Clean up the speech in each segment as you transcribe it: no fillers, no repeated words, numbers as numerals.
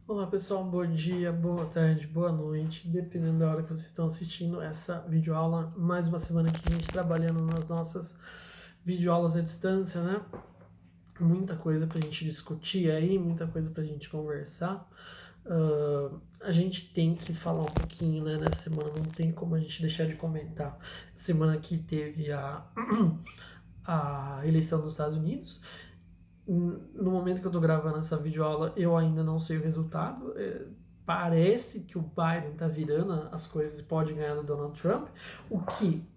Olá pessoal, bom dia, boa tarde, boa noite, dependendo da hora que vocês estão assistindo essa videoaula. Mais uma semana aqui a gente trabalhando nas nossas videoaulas à distância, né? Muita coisa pra gente discutir aí, muita coisa pra gente conversar. A gente tem que falar um pouquinho, né, nessa semana, não tem como a gente deixar de comentar. Semana que teve a eleição dos Estados Unidos. No momento que eu tô gravando essa videoaula, eu ainda não sei o resultado. Parece que o Biden tá virando as coisas e pode ganhar do Donald Trump, o que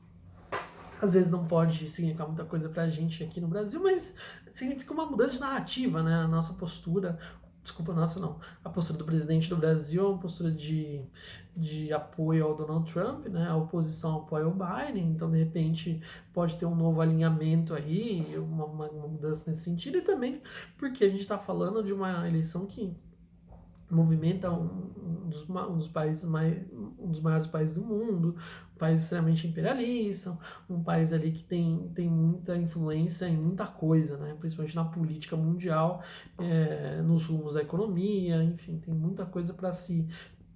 às vezes não pode significar muita coisa pra gente aqui no Brasil, mas significa uma mudança de narrativa, né? A nossa postura, desculpa, nossa não, a postura do presidente do Brasil é uma postura de apoio ao Donald Trump, né? A oposição apoia o Biden, então de repente pode ter um novo alinhamento aí, uma mudança nesse sentido, e também porque a gente está falando de uma eleição que movimenta um dos países um dos maiores países do mundo, um país extremamente imperialista, um país ali que tem muita influência em muita coisa, né? Principalmente na política mundial, nos rumos da economia, enfim, tem muita coisa para se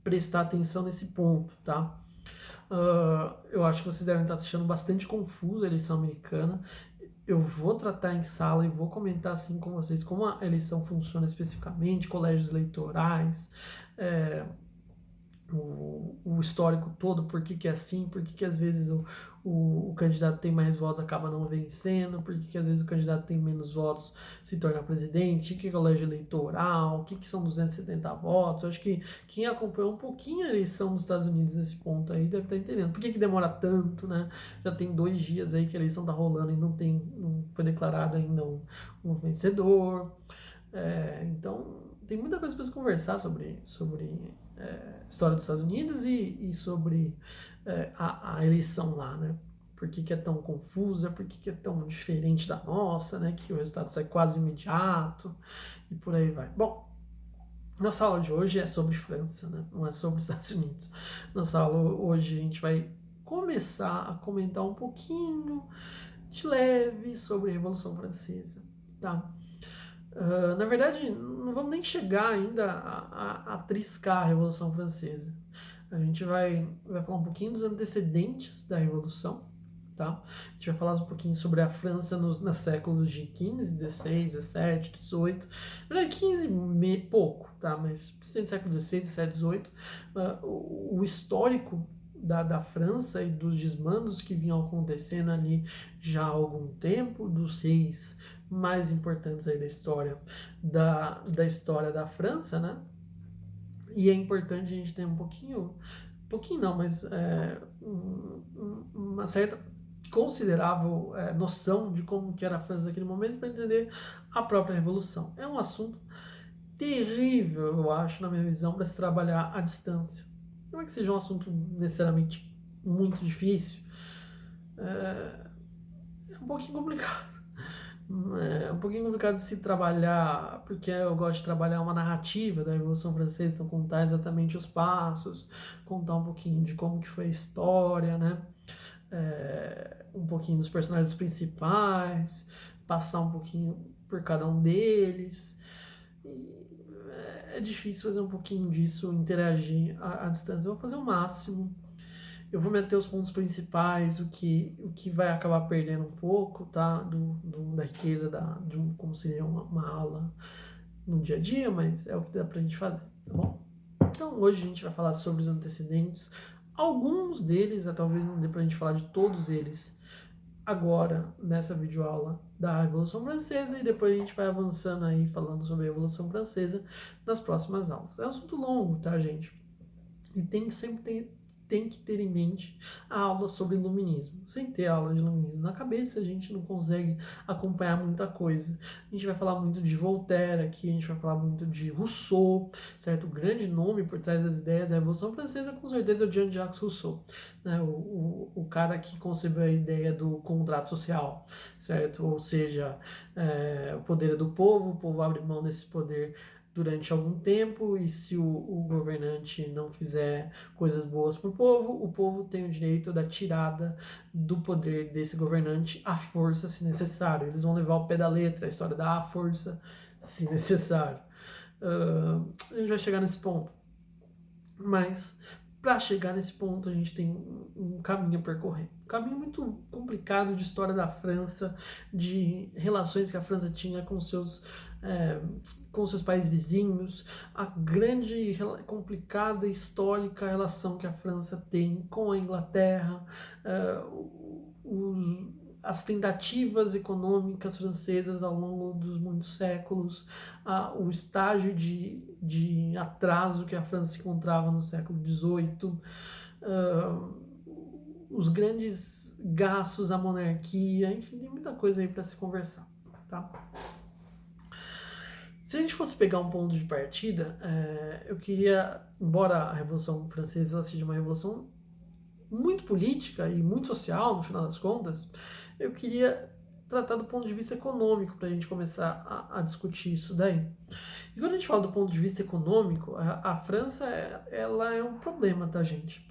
prestar atenção nesse ponto, tá? Eu acho que vocês devem estar achando bastante confuso a eleição americana. Eu vou tratar em sala e vou comentar assim com vocês como a eleição funciona especificamente, colégios eleitorais, é, o histórico todo, por que, que é assim, por que, que às vezes o candidato tem mais votos acaba não vencendo, por que, que às vezes o candidato tem menos votos se torna presidente, o que é colégio eleitoral, o que, que são 270 votos. Eu acho que quem acompanhou um pouquinho a eleição dos Estados Unidos nesse ponto aí deve estar entendendo. Por que, que demora tanto, né? Já tem 2 dias aí que a eleição tá rolando e não foi declarado ainda um vencedor. Então, tem muita coisa para se conversar sobre história dos Estados Unidos e sobre a eleição lá, né? Por que, que é tão confusa, por que, que é tão diferente da nossa, né? Que o resultado sai quase imediato e por aí vai. Bom, nossa aula de hoje é sobre França, né? Não é sobre Estados Unidos. Nossa aula hoje a gente vai começar a comentar um pouquinho de leve sobre a Revolução Francesa, tá? Na verdade, não vamos nem chegar ainda a triscar a Revolução Francesa. A gente vai falar um pouquinho dos antecedentes da Revolução, tá? A gente vai falar um pouquinho sobre a França nos séculos de 15, 16, 17, 18. Na verdade, 15 pouco, tá? Mas principalmente século 16, 17, 18. O histórico da França e dos desmandos que vinham acontecendo ali já há algum tempo, dos reis mais importantes aí da história da história da França, né? E é importante a gente ter pouquinho não, mas uma certa considerável noção de como que era a França naquele momento para entender a própria Revolução. É um assunto terrível, eu acho, na minha visão, para se trabalhar à distância. Não é que seja um assunto necessariamente muito difícil, é um pouquinho complicado. É um pouquinho complicado de se trabalhar, porque eu gosto de trabalhar uma narrativa da Revolução Francesa, então contar exatamente os passos, contar um pouquinho de como que foi a história, né? Um pouquinho dos personagens principais, passar um pouquinho por cada um deles. E é difícil fazer um pouquinho disso, interagir à distância. Eu vou fazer o máximo. Eu vou meter os pontos principais, o que vai acabar perdendo um pouco, tá? Da riqueza como seria uma aula no dia a dia, mas é o que dá pra gente fazer, tá bom? Então hoje a gente vai falar sobre os antecedentes. Alguns deles, talvez não dê pra gente falar de todos eles agora, nessa videoaula da Revolução Francesa, e depois a gente vai avançando aí, falando sobre a Revolução Francesa nas próximas aulas. É um assunto longo, tá, gente? E tem que ter em mente a aula sobre iluminismo. Sem ter aula de iluminismo na cabeça, a gente não consegue acompanhar muita coisa. A gente vai falar muito de Voltaire aqui, a gente vai falar muito de Rousseau, certo? O grande nome por trás das ideias da Revolução Francesa, com certeza, é o Jean-Jacques Rousseau, né? O cara que concebeu a ideia do contrato social, certo? Ou seja, o poder é do povo, o povo abre mão desse poder durante algum tempo, e se o governante não fizer coisas boas para o povo tem o direito da tirada do poder desse governante à força, se necessário. Eles vão levar ao pé da letra a história da força, se necessário. a gente vai chegar nesse ponto. Mas para chegar nesse ponto a gente tem um caminho a percorrer. Um caminho muito complicado de história da França, de relações que a França tinha com seus países vizinhos, a grande, complicada, histórica relação que a França tem com a Inglaterra, as tentativas econômicas francesas ao longo dos muitos séculos, o estágio de atraso que a França se encontrava no século XVIII, os grandes gastos da monarquia, enfim, tem muita coisa aí para se conversar, tá? Se a gente fosse pegar um ponto de partida, eu queria, embora a Revolução Francesa ela seja uma revolução muito política e muito social, no final das contas, eu queria tratar do ponto de vista econômico para a gente começar a discutir isso daí. E quando a gente fala do ponto de vista econômico, a França ela é um problema, tá, gente?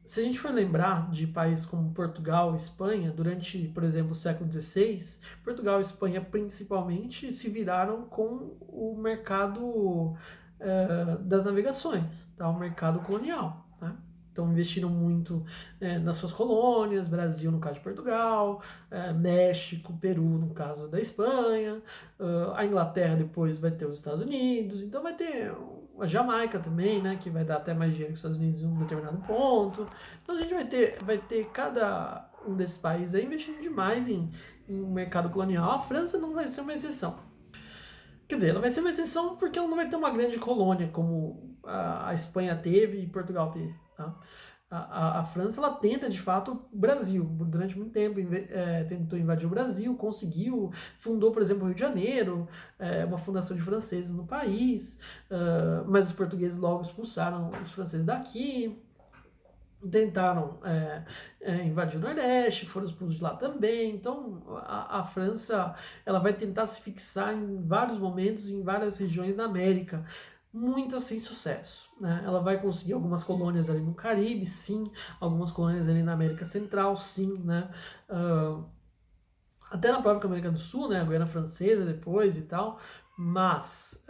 Se a gente for lembrar de países como Portugal e Espanha, durante, por exemplo, o século XVI, Portugal e Espanha principalmente se viraram com o mercado das navegações, tá? O mercado colonial, né? Então investiram muito nas suas colônias, Brasil no caso de Portugal, México, Peru no caso da Espanha, a Inglaterra depois vai ter os Estados Unidos, então vai ter a Jamaica também, né, que vai dar até mais dinheiro que os Estados Unidos em um determinado ponto. Então a gente vai ter cada um desses países aí investindo demais em mercado colonial. A França não vai ser uma exceção. Quer dizer, ela vai ser uma exceção porque ela não vai ter uma grande colônia como a Espanha teve e Portugal teve, tá? A França, ela tenta, de fato, o Brasil. Durante muito tempo, tentou invadir o Brasil, conseguiu, fundou, por exemplo, o Rio de Janeiro, uma fundação de franceses no país, mas os portugueses logo expulsaram os franceses daqui, tentaram invadir o Nordeste, foram expulsos de lá também. Então, a França, ela vai tentar se fixar em vários momentos, em várias regiões da América, muitas sem sucesso, né? Ela vai conseguir algumas colônias ali no Caribe, sim, algumas colônias ali na América Central, sim, né? Até na própria América do Sul, né? A Guiana Francesa depois e tal, mas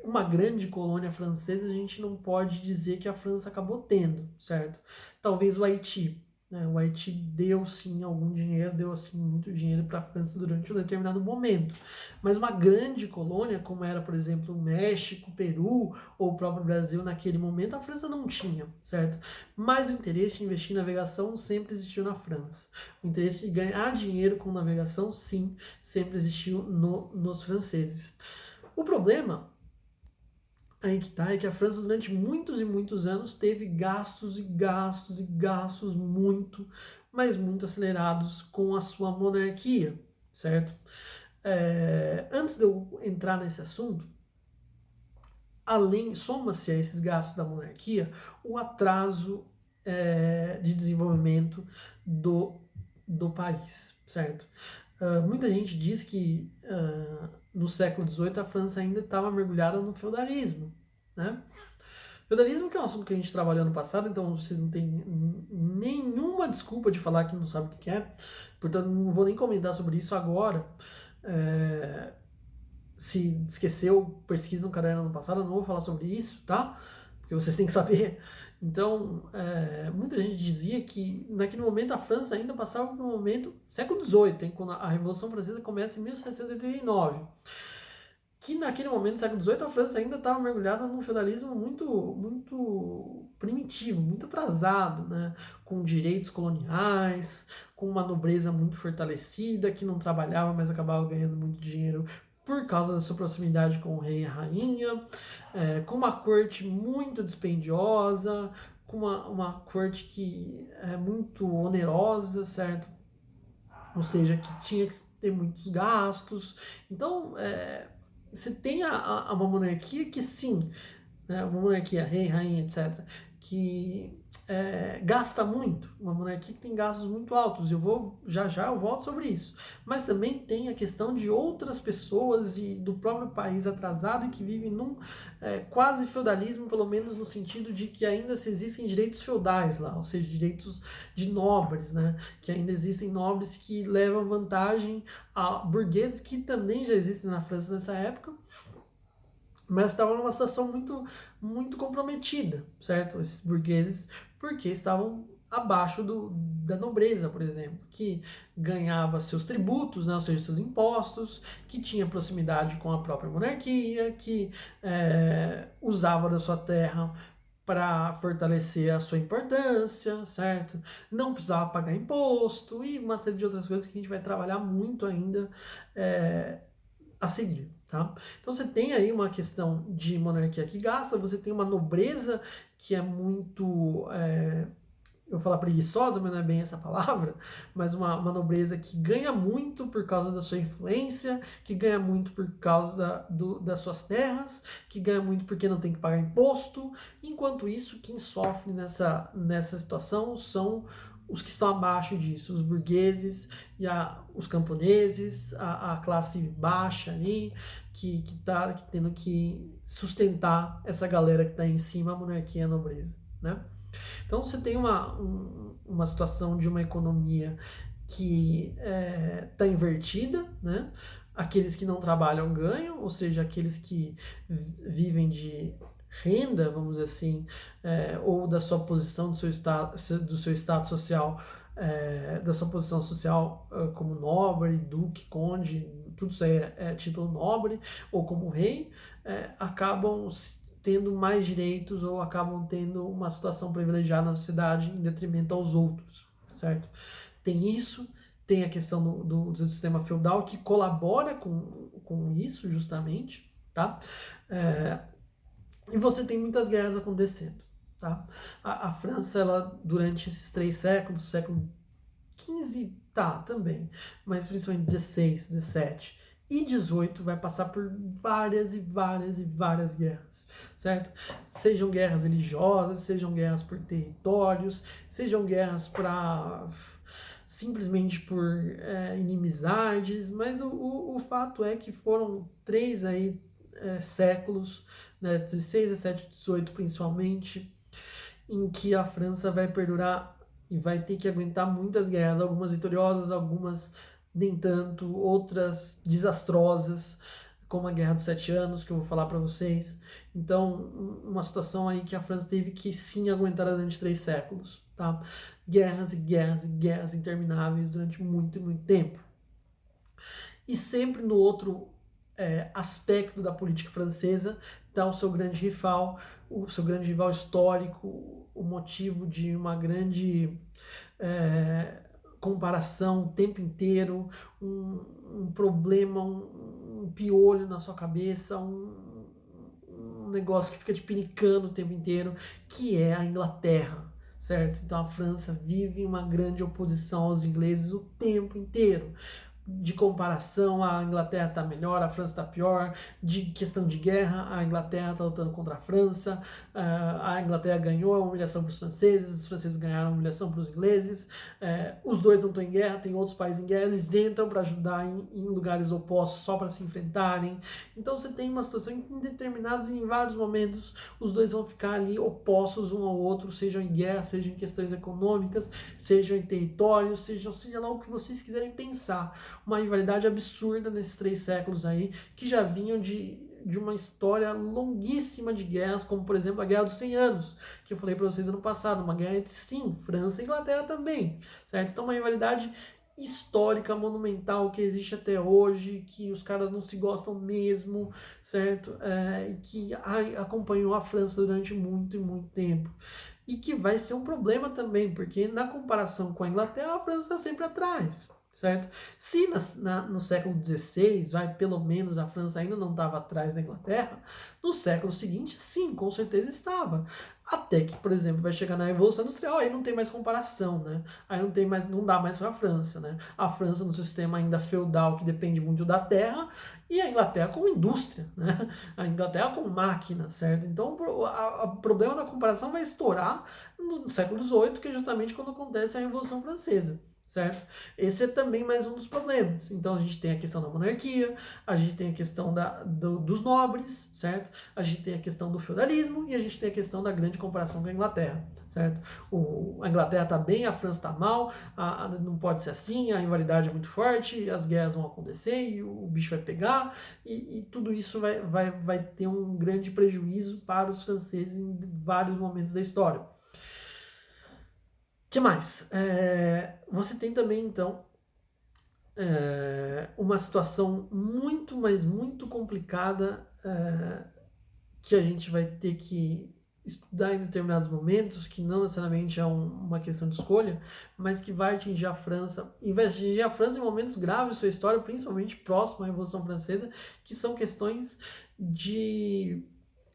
uma grande colônia francesa a gente não pode dizer que a França acabou tendo, certo? Talvez o Haiti. O Haiti deu sim algum dinheiro, deu assim muito dinheiro para a França durante um determinado momento. Mas uma grande colônia, como era, por exemplo, o México, Peru ou o próprio Brasil naquele momento, a França não tinha, certo? Mas o interesse em investir em navegação sempre existiu na França. O interesse de ganhar dinheiro com navegação, sim, sempre existiu nos franceses. O problema aí que tá, é que a França durante muitos e muitos anos teve gastos e gastos e gastos muito, mas muito acelerados com a sua monarquia, certo? Antes de eu entrar nesse assunto, soma-se a esses gastos da monarquia o atraso de desenvolvimento do país, certo? Muita gente diz que no século XVIII a França ainda estava mergulhada no feudalismo, né? Feudalismo que é um assunto que a gente trabalhou no passado, então vocês não têm nenhuma desculpa de falar que não sabe o que é, portanto não vou nem comentar sobre isso agora. Se esqueceu, pesquisa no caderno no passado, eu não vou falar sobre isso, tá? Porque vocês têm que saber. Então, muita gente dizia que naquele momento a França ainda passava por um momento, século XVIII, quando a Revolução Francesa começa em 1789, que naquele momento, século XVIII, a França ainda estava mergulhada num feudalismo muito, muito primitivo, muito atrasado, né? Com direitos coloniais, com uma nobreza muito fortalecida, que não trabalhava, mas acabava ganhando muito dinheiro por causa da sua proximidade com o rei e a rainha, com uma corte muito dispendiosa, com uma corte que é muito onerosa, certo? Ou seja, que tinha que ter muitos gastos. Então, você tem uma monarquia que sim, né, uma monarquia, rei, rainha, etc., que gasta muito, uma monarquia que tem gastos muito altos. Já eu volto sobre isso. Mas também tem a questão de outras pessoas e do próprio país atrasado e que vive num quase feudalismo, pelo menos no sentido de que ainda se existem direitos feudais lá, ou seja, direitos de nobres, né? Que ainda existem nobres que levam vantagem a burgueses que também já existem na França nessa época, mas estavam numa situação muito comprometida, certo? Esses burgueses, porque estavam abaixo da nobreza, por exemplo, que ganhava seus tributos, né, ou seja, seus impostos, que tinha proximidade com a própria monarquia, que usava da sua terra para fortalecer a sua importância, certo? Não precisava pagar imposto e uma série de outras coisas que a gente vai trabalhar muito ainda a seguir. Tá? Então você tem aí uma questão de monarquia que gasta, você tem uma nobreza que é muito, eu vou falar preguiçosa, mas não é bem essa palavra, mas uma nobreza que ganha muito por causa da sua influência, que ganha muito por causa das suas terras, que ganha muito porque não tem que pagar imposto. Enquanto isso, quem sofre nessa situação são os que estão abaixo disso, os burgueses e os camponeses, a classe baixa ali, que tá tendo que sustentar essa galera que está em cima, a monarquia e a nobreza, né? Então você tem uma situação de uma economia que está invertida, né? Aqueles que não trabalham ganham, ou seja, aqueles que vivem de renda, vamos dizer assim, ou da sua posição, do seu status social, da sua posição social como nobre, duque, conde, tudo isso aí é título nobre, ou como rei, acabam tendo mais direitos ou acabam tendo uma situação privilegiada na sociedade em detrimento aos outros, certo? Tem isso, tem a questão do sistema feudal que colabora com isso justamente, tá? E você tem muitas guerras acontecendo, tá? A França, ela, durante esses 3 séculos, século XV, tá, também, mas principalmente 16, 17 e 18 vai passar por várias e várias e várias guerras, certo? Sejam guerras religiosas, sejam guerras por territórios, sejam guerras para simplesmente por inimizades, mas o fato é que foram 3 aí séculos, né, 16, 17, 18 principalmente, em que a França vai perdurar e vai ter que aguentar muitas guerras, algumas vitoriosas, algumas nem tanto, outras desastrosas, como a Guerra dos 7 Anos, que eu vou falar para vocês. Então, uma situação aí que a França teve que sim aguentar durante 3 séculos, tá? Guerras e guerras e guerras intermináveis durante muito, muito tempo. E sempre no outro aspecto da política francesa está o seu grande rival histórico, o motivo de uma grande comparação o tempo inteiro, um problema, um piolho na sua cabeça, um negócio que fica te pinicando o tempo inteiro, que é a Inglaterra, certo? Então a França vive uma grande oposição aos ingleses o tempo inteiro. De comparação, a Inglaterra está melhor, a França está pior. De questão de guerra, a Inglaterra está lutando contra a França, a Inglaterra ganhou a humilhação para os franceses ganharam a humilhação para os ingleses, os dois não estão em guerra, tem outros países em guerra, eles entram para ajudar em lugares opostos só para se enfrentarem. Então você tem uma situação em determinados e em vários momentos os dois vão ficar ali opostos um ao outro, sejam em guerra, sejam em questões econômicas, sejam em territórios, seja lá o que vocês quiserem pensar. Uma rivalidade absurda nesses 3 séculos aí, que já vinham de uma história longuíssima de guerras, como por exemplo a Guerra dos 100 Anos, que eu falei para vocês ano passado, uma guerra entre sim, França e Inglaterra também, certo? Então uma rivalidade histórica, monumental, que existe até hoje, que os caras não se gostam mesmo, certo? E que acompanhou a França durante muito e muito tempo. E que vai ser um problema também, porque na comparação com a Inglaterra, a França está sempre atrás. certo? Se no século XVI, pelo menos a França ainda não estava atrás da Inglaterra, no século seguinte, sim, com certeza estava. Até que, por exemplo, vai chegar na Revolução Industrial, aí não tem mais comparação, né? Aí não dá mais para a França, né? A França no sistema ainda feudal que depende muito da terra e a Inglaterra com indústria, né? A Inglaterra com máquina, certo? Então o problema da comparação vai estourar no século XVIII, que é justamente quando acontece a Revolução Francesa, certo? Esse é também mais um dos problemas. Então a gente tem a questão da monarquia, a gente tem a questão dos nobres, certo? A gente tem a questão do feudalismo e a gente tem a questão da grande comparação com a Inglaterra, certo? A Inglaterra está bem, a França está mal, não pode ser assim, a rivalidade é muito forte, as guerras vão acontecer e o bicho vai pegar e tudo isso vai ter um grande prejuízo para os franceses em vários momentos da história. Que mais? Você tem também, então, uma situação muito, mas muito complicada que a gente vai ter que estudar em determinados momentos, que não necessariamente é uma questão de escolha, mas que vai atingir a França, e vai atingir a França em momentos graves de sua história, principalmente próximo à Revolução Francesa, que são questões de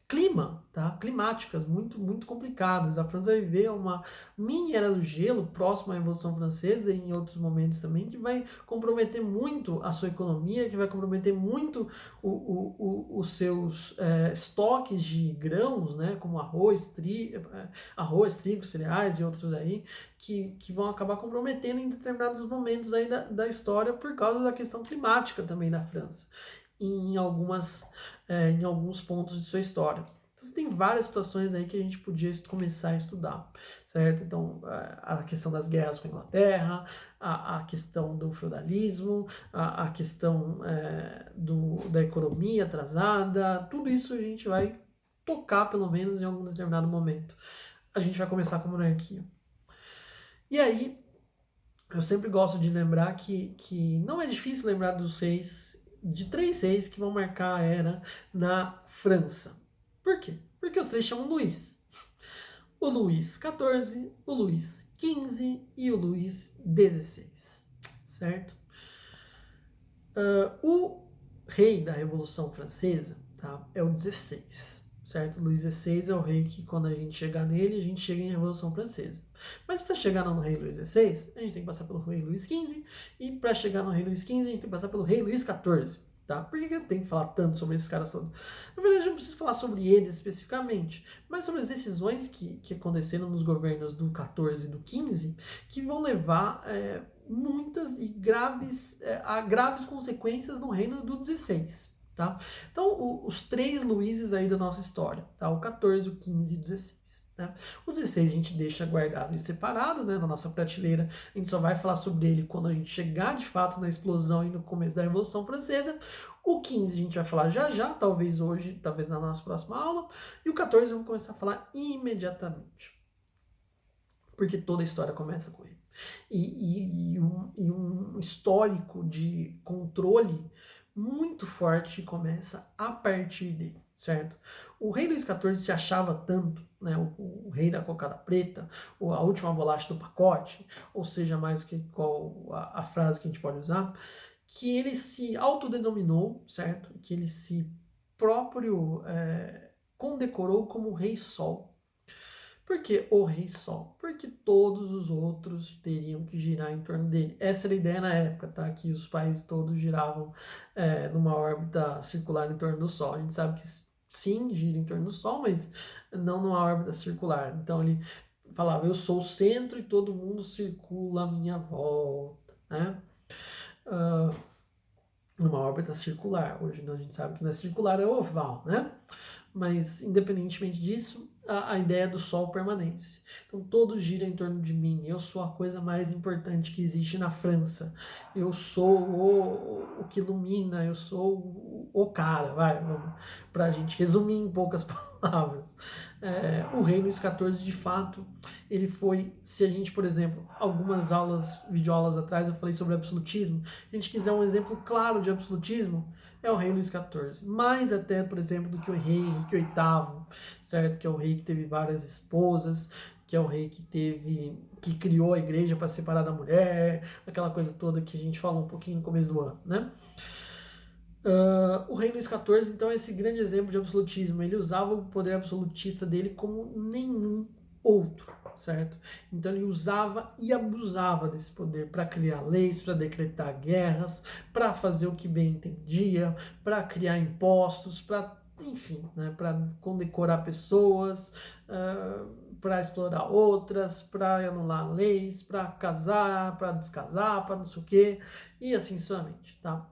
clima, tá? Climáticas muito, muito complicadas. A França vai viver uma mini era do gelo próximo à Revolução Francesa e em outros momentos também, que vai comprometer muito a sua economia, que vai comprometer muito os seus estoques de grãos, né? Como arroz, trigo, cereais e outros aí, que vão acabar comprometendo em determinados momentos aí da história por causa da questão climática também da França em alguns pontos de sua história. Então, você tem várias situações aí que a gente podia começar a estudar, certo? Então, a questão das guerras com a Inglaterra, a questão do feudalismo, a questão da economia atrasada, tudo isso a gente vai tocar, pelo menos, em algum determinado momento. A gente vai começar com a monarquia. E aí, eu sempre gosto de lembrar que não é difícil lembrar dos reis, de 3 reis que vão marcar a era na França. Por quê? Porque os 3 chamam Luís. O Luís XIV, o Luís XV e o Luís XVI, certo? O rei da Revolução Francesa, tá, é o 16, certo? Luís XVI é o rei que, quando a gente chegar nele, a gente chega em Revolução Francesa. Mas para chegar no rei Luís XVI, a gente tem que passar pelo rei Luís XV, e para chegar no rei Luís XV, a gente tem que passar pelo rei Luís XIV. Tá? Por que eu tenho que falar tanto sobre esses caras todos? Na verdade, eu não preciso falar sobre eles especificamente, mas sobre as decisões que aconteceram nos governos do 14 e do 15, que vão levar muitas e graves consequências no reino do 16. Tá? Então, os 3 Luíses aí da nossa história, tá? O 14, o 15 e o 16. Né? O 16 a gente deixa guardado e separado, né, na nossa prateleira. A gente só vai falar sobre ele quando a gente chegar de fato na explosão e no começo da Revolução Francesa. O 15 a gente vai falar já, talvez hoje, talvez na nossa próxima aula. E o 14 vamos começar a falar imediatamente. Porque toda a história começa com ele. E um histórico de controle muito forte começa a partir dele, certo? O rei Luís XIV se achava tanto, né, o rei da cocada preta, a última bolacha do pacote, ou seja, mais que qual a frase que a gente pode usar, que ele se autodenominou, certo? Que ele se próprio condecorou como Rei Sol. Por que o Rei Sol? Porque todos os outros teriam que girar em torno dele. Essa era a ideia na época, tá? Que os países todos giravam numa órbita circular em torno do Sol. A gente sabe que sim, gira em torno do Sol, mas não numa órbita circular. Então ele falava, eu sou o centro e todo mundo circula à minha volta, né? Numa órbita circular. Hoje a gente sabe que não é circular, é oval, né? Mas, independentemente disso, a ideia do Sol permanece. Então, todos giram em torno de mim. Eu sou a coisa mais importante que existe na França. Eu sou o que ilumina, eu sou o cara, para a gente resumir em poucas palavras. O rei Luís XIV, de fato, ele foi, se a gente, por exemplo, videoaulas atrás, eu falei sobre absolutismo. Se a gente quiser um exemplo claro de absolutismo, é o rei Luís XIV. Mais até, por exemplo, do que o rei Henrique VIII, certo? Que é o rei que teve várias esposas, que é o rei que criou a igreja para separar da mulher, aquela coisa toda que a gente falou um pouquinho no começo do ano, né? O rei Luís XIV, então, é esse grande exemplo de absolutismo. Ele usava o poder absolutista dele como nenhum outro, certo? Então ele usava e abusava desse poder para criar leis, para decretar guerras, para fazer o que bem entendia, para criar impostos, para, enfim, né, para condecorar pessoas, para explorar outras, para anular leis, para casar, para descasar, para não sei o quê, e assim sucessivamente, tá?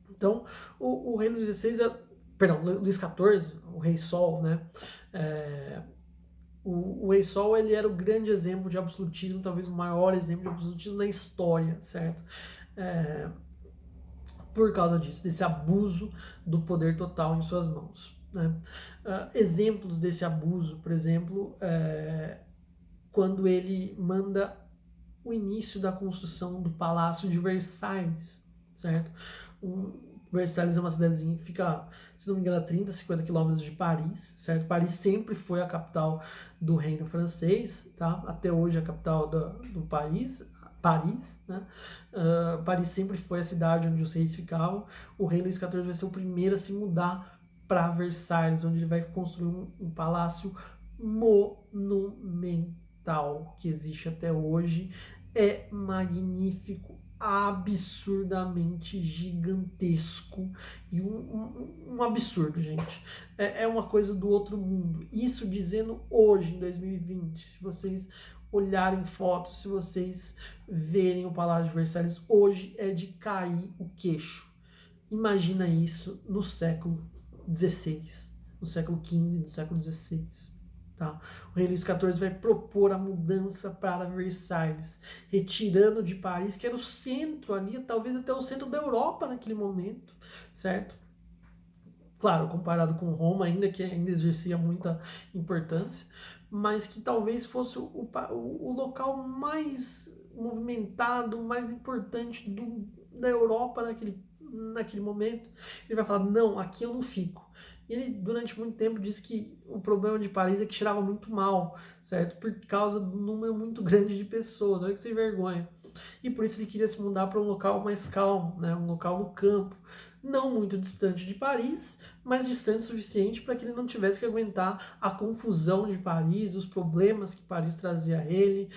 Então, o rei Luís XVI, perdão, Luís XIV, o rei Sol, né? O rei Sol, ele era o grande exemplo de absolutismo, talvez o maior exemplo de absolutismo na história, certo? Por causa disso, desse abuso do poder total em suas mãos, né? Exemplos desse abuso, por exemplo, quando ele manda o início da construção do Palácio de Versalhes, certo? Versalhes é uma cidadezinha que fica, se não me engano, a 30, 50 quilômetros de Paris, certo? Paris sempre foi a capital do reino francês, tá? Até hoje é a capital do país, Paris, né? Paris sempre foi a cidade onde os reis ficavam. O rei Luís XIV vai ser o primeiro a se mudar para Versalhes, onde ele vai construir um palácio monumental que existe até hoje. É magnífico, absurdamente gigantesco e um absurdo, gente. É uma coisa do outro mundo. Isso dizendo hoje, em 2020, se vocês olharem fotos, se vocês verem o Palácio de Versalhes, hoje é de cair o queixo. Imagina isso no século XVI, no século XV, no século XVI. Tá? O rei Luís XIV vai propor a mudança para Versalhes, retirando de Paris, que era o centro ali, talvez até o centro da Europa naquele momento, certo? Claro, comparado com Roma, ainda que ainda exercia muita importância, mas que talvez fosse o local mais movimentado, mais importante da Europa naquele momento. Ele vai falar, não, aqui eu não fico. Ele, durante muito tempo, disse que o problema de Paris é que tirava muito mal, certo? Por causa do número muito grande de pessoas. Olha que sem vergonha. E por isso ele queria se mudar para um local mais calmo, né? Um local no campo. Não muito distante de Paris, mas distante o suficiente para que ele não tivesse que aguentar a confusão de Paris, os problemas que Paris trazia a ele,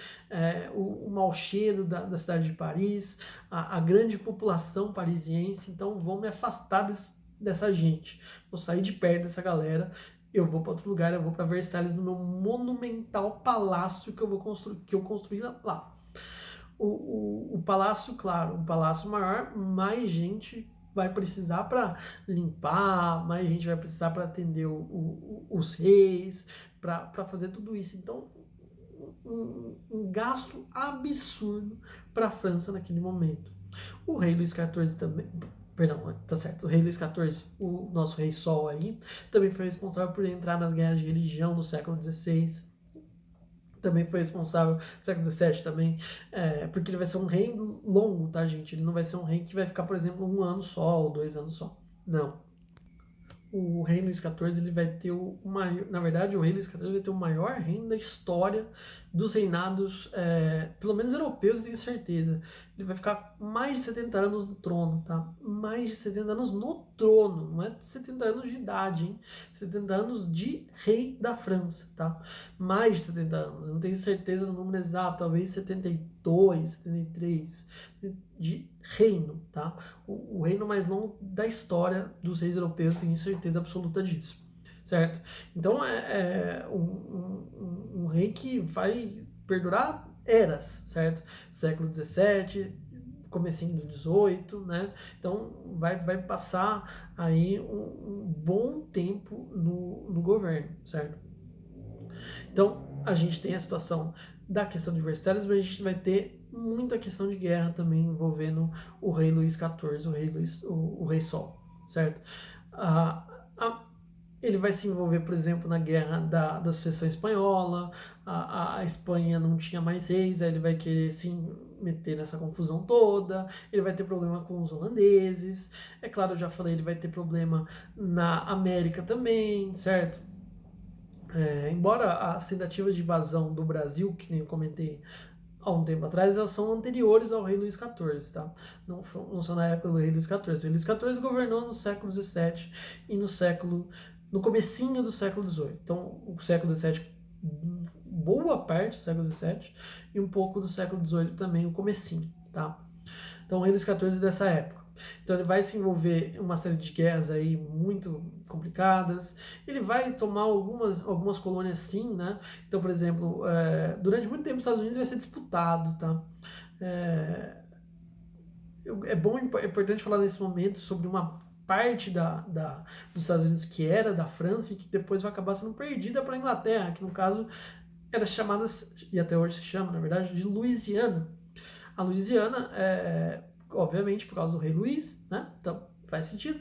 o mau cheiro da cidade de Paris, a grande população parisiense. Então vou me afastar dessa gente, vou sair de perto dessa galera, eu vou para outro lugar, eu vou para Versalhes, no meu monumental palácio que eu construí lá. O palácio, claro, um palácio maior, mais gente vai precisar para limpar, mais gente vai precisar para atender os reis, para fazer tudo isso. Então, um gasto absurdo para a França naquele momento. O rei Luís XIV também, perdão, tá certo, o rei Luís XIV, o nosso rei Sol aí, também foi responsável por entrar nas guerras de religião no século XVI, também foi responsável, século XVII também, porque ele vai ser um rei longo, tá, gente? Ele não vai ser um rei que vai ficar, por exemplo, 1 ano só ou 2 anos só. Não. O rei Luís XIV, ele vai ter o maior, na verdade, o rei Luís XIV vai ter o maior reino da história dos reinados, pelo menos europeus, tenho certeza. Ele vai ficar mais de 70 anos no trono, tá? Mais de 70 anos no trono, não é 70 anos de idade, hein? 70 anos de rei da França, tá? Mais de 70 anos, não tenho certeza do número exato, talvez 72, 73, de reino, tá? O reino mais longo da história dos reis europeus, tenho certeza absoluta disso, certo? Então é um rei que vai perdurar eras, certo? Século XVII, comecinho do XVIII, né? Então vai passar aí um bom tempo no governo, certo? Então a gente tem a situação da questão de Versalhes, mas a gente vai ter muita questão de guerra também envolvendo o rei Luís XIV, o rei Sol, certo? Ele vai se envolver, por exemplo, na guerra da sucessão espanhola, a Espanha não tinha mais reis, aí ele vai querer, sim, meter nessa confusão toda, ele vai ter problema com os holandeses, é claro, eu já falei, ele vai ter problema na América também, certo? Embora as tentativas de invasão do Brasil, que nem eu comentei há um tempo atrás, elas são anteriores ao rei Luís XIV, tá? Não são na época do rei Luís XIV. O rei Luís XIV governou no século XVII e no comecinho do século XVIII. Então, o século XVII, boa parte do século XVII, e um pouco do século XVIII também, o comecinho, tá? Então, o rei Luís XIV é dessa época. Então ele vai se envolver em uma série de guerras aí muito complicadas. Ele vai tomar algumas colônias sim, né? Então, por exemplo, durante muito tempo os Estados Unidos vai ser disputado, tá? É importante falar nesse momento sobre uma parte dos Estados Unidos que era da França e que depois vai acabar sendo perdida para a Inglaterra, que no caso era chamada, e até hoje se chama, na verdade, de Louisiana. A Louisiana obviamente por causa do rei Luís, né? Então faz sentido.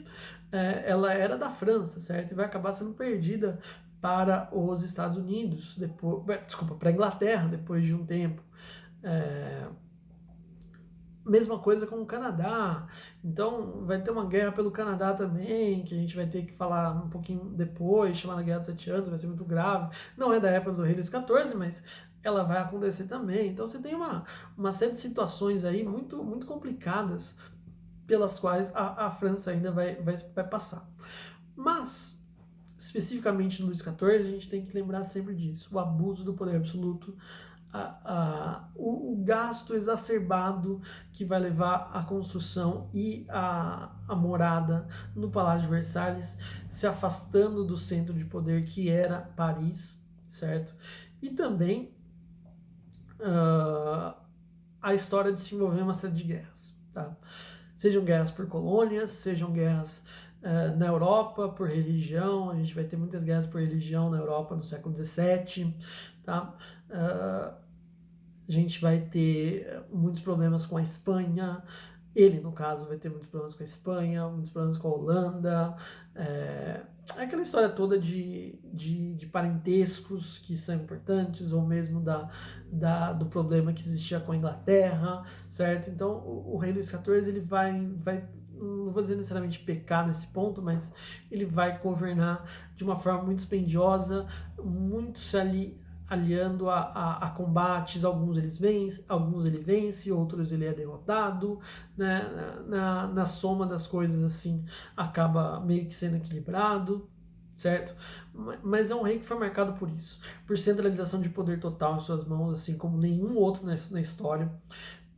Ela era da França, certo? E vai acabar sendo perdida para os Estados Unidos, para a Inglaterra depois de um tempo. Mesma coisa com o Canadá. Então vai ter uma guerra pelo Canadá também, que a gente vai ter que falar um pouquinho depois, chamada Guerra dos 7 Anos, vai ser muito grave. Não é da época do rei Luís XIV, mas ela vai acontecer também. Então você tem uma série de situações aí muito, muito complicadas pelas quais a França ainda vai passar. Mas, especificamente no Luís XIV, a gente tem que lembrar sempre disso, o abuso do poder absoluto, o gasto exacerbado que vai levar à construção e a morada no Palácio de Versalhes, se afastando do centro de poder que era Paris, certo? E também a história de se envolver em uma série de guerras, tá? Sejam guerras por colônias, sejam guerras na Europa por religião. A gente vai ter muitas guerras por religião na Europa no século XVII, tá? A gente vai ter muitos problemas com a Espanha. Ele, no caso, vai ter muitos problemas com a Espanha, muitos problemas com a Holanda. Aquela história toda de parentescos que são importantes, ou mesmo do problema que existia com a Inglaterra, certo? Então, o rei Luís XIV, ele vai, não vou dizer necessariamente pecar nesse ponto, mas ele vai governar de uma forma muito dispendiosa, muito se aliando a combates. Alguns ele vence, outros ele é derrotado, né? Na soma das coisas, assim, acaba meio que sendo equilibrado, certo? Mas é um rei que foi marcado por isso, por centralização de poder total em suas mãos, assim como nenhum outro na história,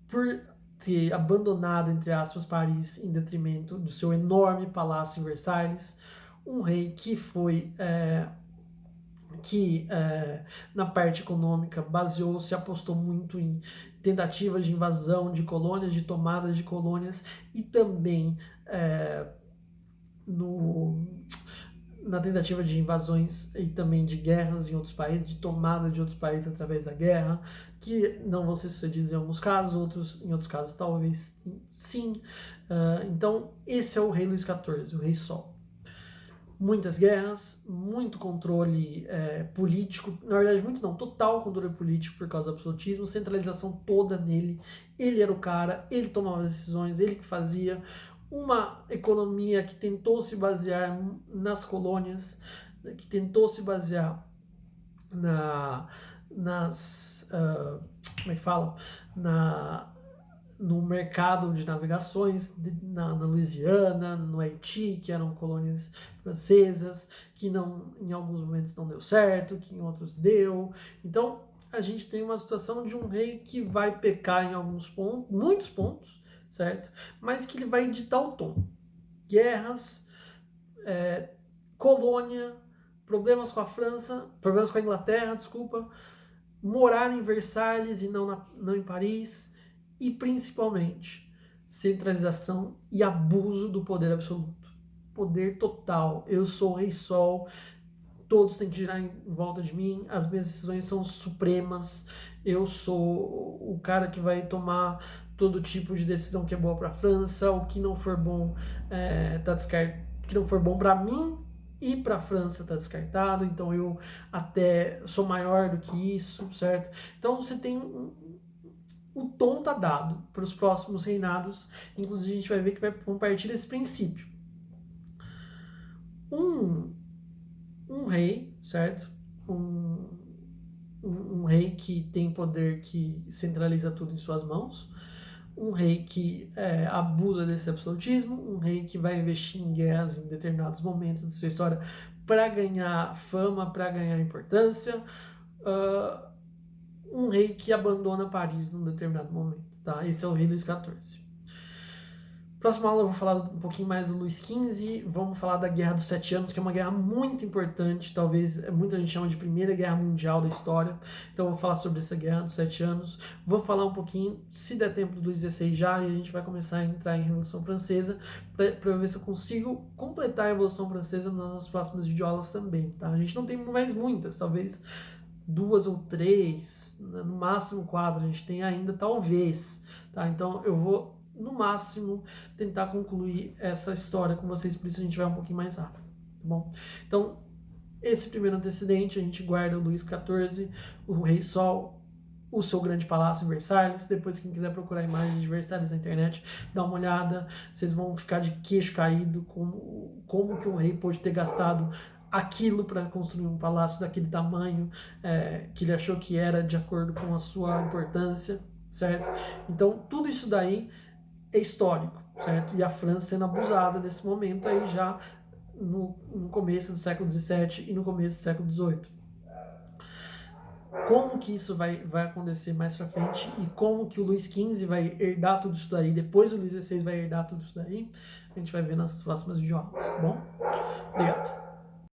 por ter abandonado, entre aspas, Paris em detrimento do seu enorme palácio em Versalhes. Um rei que foi na parte econômica baseou-se, apostou muito em tentativas de invasão de colônias, de tomadas de colônias, e também na tentativa de invasões e também de guerras em outros países, de tomada de outros países através da guerra, que não vão ser sucedidos em alguns casos, em outros casos talvez sim. Então esse é o rei Luís XIV, o rei Sol. Muitas guerras, muito controle político, na verdade muito não, total controle político por causa do absolutismo, centralização toda nele. Ele era o cara, ele tomava as decisões, ele que fazia. Uma economia que tentou se basear nas colônias, que tentou se basear como é que fala? No mercado de navegações na Louisiana, no Haiti, que eram colônias francesas, que não, em alguns momentos não deu certo, que em outros deu. Então a gente tem uma situação de um rei que vai pecar em alguns pontos, muitos pontos, certo? Mas que ele vai ditar o tom. Guerras, colônia, problemas com a França, problemas com a Inglaterra, desculpa, morar em Versalhes e não em Paris, e principalmente centralização e abuso do poder absoluto. Poder total. Eu sou o Rei Sol, todos têm que girar em volta de mim, as minhas decisões são supremas, eu sou o cara que vai tomar todo tipo de decisão que é boa para a França, o que não for bom tá descartado, que não for bom para mim e para a França está descartado, então eu até sou maior do que isso, certo? Então você tem o tom tá dado para os próximos reinados. Inclusive a gente vai ver que vão partir desse princípio. Um rei, certo? Um rei que tem poder, que centraliza tudo em suas mãos, um rei que abusa desse absolutismo, um rei que vai investir em guerras em determinados momentos de sua história para ganhar fama, para ganhar importância, um rei que abandona Paris num determinado momento, tá? Esse é o rei Luís XIV. Próxima aula eu vou falar um pouquinho mais do Luís XV, vamos falar da Guerra dos 7 Anos, que é uma guerra muito importante, talvez muita gente chama de Primeira Guerra Mundial da história, então eu vou falar sobre essa Guerra dos 7 Anos, vou falar um pouquinho, se der tempo, do Luís XVI já, e a gente vai começar a entrar em Revolução Francesa, para ver se eu consigo completar a Revolução Francesa nas próximas videoaulas também, tá? A gente não tem mais muitas, talvez 2 ou 3, no máximo 4 a gente tem ainda, talvez, tá? Então eu vou no máximo tentar concluir essa história com vocês, por isso a gente vai um pouquinho mais rápido, tá bom? Então, esse primeiro antecedente, a gente guarda o Luís XIV, o Rei Sol, o seu grande palácio em Versalhes. Depois, quem quiser procurar imagens de Versalhes na internet, dá uma olhada, vocês vão ficar de queixo caído como que um rei pôde ter gastado aquilo para construir um palácio daquele tamanho, que ele achou que era de acordo com a sua importância, certo? Então, tudo isso daí é histórico, certo? E a França sendo abusada nesse momento aí já no começo do século XVII e no começo do século XVIII. Como que isso vai acontecer mais pra frente e como que o Luís XV vai herdar tudo isso daí, depois o Luís XVI vai herdar tudo isso daí, a gente vai ver nas próximas videoaulas, tá bom? Obrigado.